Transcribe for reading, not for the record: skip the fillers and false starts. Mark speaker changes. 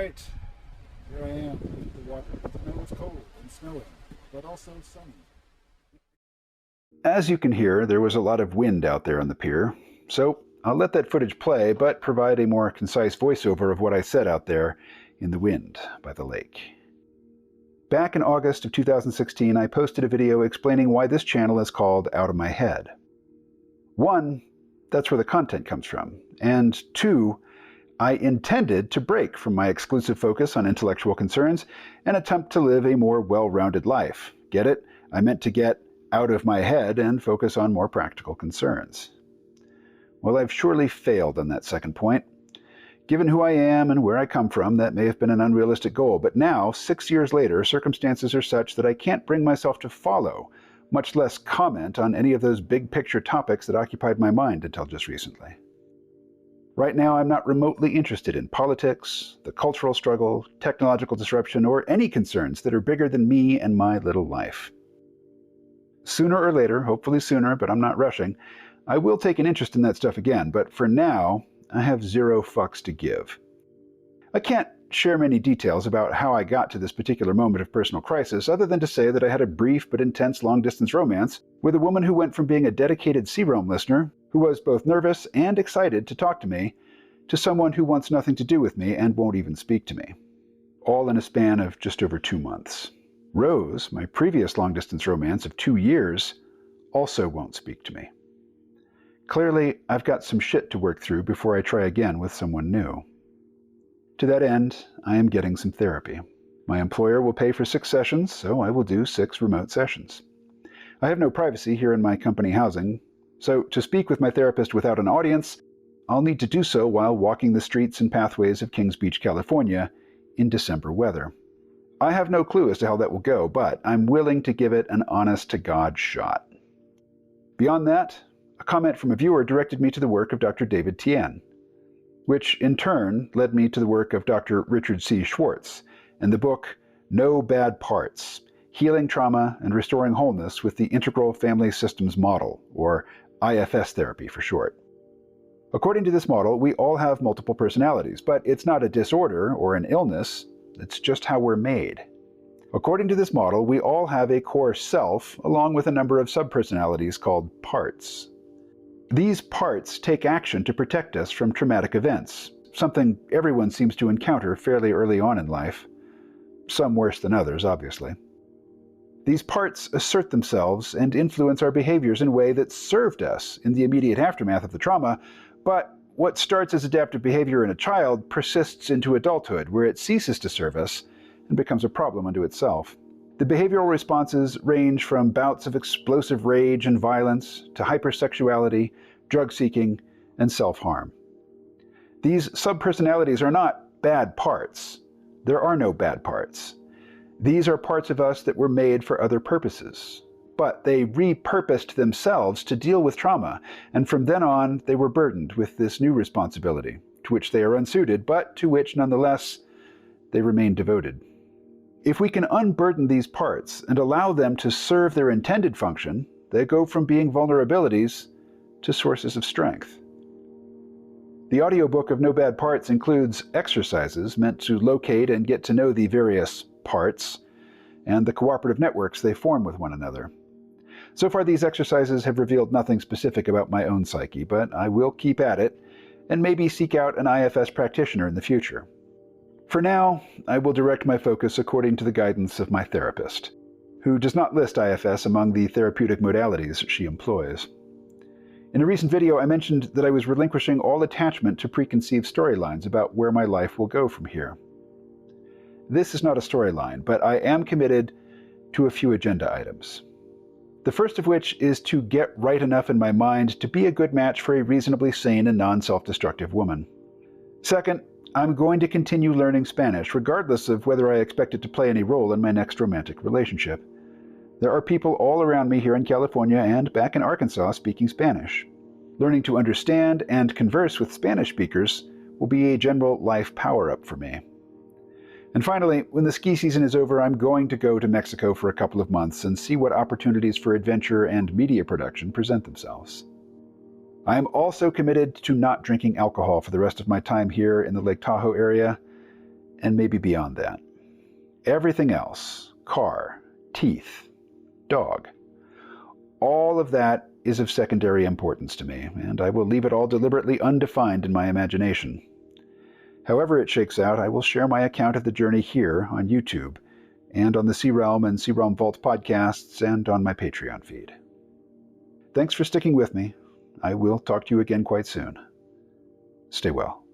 Speaker 1: Alright, here I am at the water. I know it's cold and snowing, but also sunny.
Speaker 2: As you can hear, there was a lot of wind out there on the pier, so I'll let that footage play, but provide a more concise voiceover of what I said out there in the wind by the lake. Back in August of 2016, I posted a video explaining why this channel is called Outta My Head. 1, that's where the content comes from, and 2, I intended to break from my exclusive focus on intellectual concerns and attempt to live a more well-rounded life. Get it? I meant to get out of my head and focus on more practical concerns. Well, I've surely failed on that second point. Given who I am and where I come from, that may have been an unrealistic goal, but now, 6 years later, circumstances are such that I can't bring myself to follow, much less comment on any of those big-picture topics that occupied my mind until just recently. Right now, I'm not remotely interested in politics, the cultural struggle, technological disruption, or any concerns that are bigger than me and my little life. Sooner or later, hopefully sooner, but I'm not rushing, I will take an interest in that stuff again, but for now, I have 0 fucks to give. I can't share many details about how I got to this particular moment of personal crisis, other than to say that I had a brief but intense long-distance romance with a woman who went from being a dedicated C-Realm listener, who was both nervous and excited to talk to me, to someone who wants nothing to do with me and won't even speak to me. All in a span of just over 2 months. Rose, my previous long-distance romance of 2 years, also won't speak to me. Clearly, I've got some shit to work through before I try again with someone new. To that end, I am getting some therapy. My employer will pay for 6 sessions, so I will do 6 remote sessions. I have no privacy here in my company housing, so to speak with my therapist without an audience, I'll need to do so while walking the streets and pathways of Kings Beach, California, in December weather. I have no clue as to how that will go, but I'm willing to give it an honest-to-God shot. Beyond that, a comment from a viewer directed me to the work of Dr. David Tien, which in turn led me to the work of Dr. Richard C. Schwartz and the book No Bad Parts: Healing Trauma and Restoring Wholeness with the Integral Family Systems Model, or IFS therapy for short. According to this model, we all have multiple personalities, but it's not a disorder or an illness, it's just how we're made. According to this model, we all have a core self, along with a number of subpersonalities called parts. These parts take action to protect us from traumatic events, something everyone seems to encounter fairly early on in life. Some worse than others, obviously. These parts assert themselves and influence our behaviors in a way that served us in the immediate aftermath of the trauma, but what starts as adaptive behavior in a child persists into adulthood, where it ceases to serve us and becomes a problem unto itself. The behavioral responses range from bouts of explosive rage and violence to hypersexuality, drug-seeking, and self-harm. These subpersonalities are not bad parts. There are no bad parts. These are parts of us that were made for other purposes. But they repurposed themselves to deal with trauma, and from then on they were burdened with this new responsibility, to which they are unsuited, but to which nonetheless they remain devoted. If we can unburden these parts and allow them to serve their intended function, they go from being vulnerabilities to sources of strength. The audiobook of No Bad Parts includes exercises meant to locate and get to know the various parts and the cooperative networks they form with one another. So far, these exercises have revealed nothing specific about my own psyche, but I will keep at it and maybe seek out an IFS practitioner in the future. For now, I will direct my focus according to the guidance of my therapist, who does not list IFS among the therapeutic modalities she employs. In a recent video, I mentioned that I was relinquishing all attachment to preconceived storylines about where my life will go from here. This is not a storyline, but I am committed to a few agenda items. The first of which is to get right enough in my mind to be a good match for a reasonably sane and non-self-destructive woman. Second, I'm going to continue learning Spanish, regardless of whether I expect it to play any role in my next romantic relationship. There are people all around me here in California and back in Arkansas speaking Spanish. Learning to understand and converse with Spanish speakers will be a general life power-up for me. And finally, when the ski season is over, I'm going to go to Mexico for a couple of months and see what opportunities for adventure and media production present themselves. I am also committed to not drinking alcohol for the rest of my time here in the Lake Tahoe area, and maybe beyond that. Everything else, car, teeth, dog, all of that is of secondary importance to me, and I will leave it all deliberately undefined in my imagination. However it shakes out, I will share my account of the journey here on YouTube, and on the Sea Realm and Sea Realm Vault podcasts, and on my Patreon feed. Thanks for sticking with me. I will talk to you again quite soon. Stay well.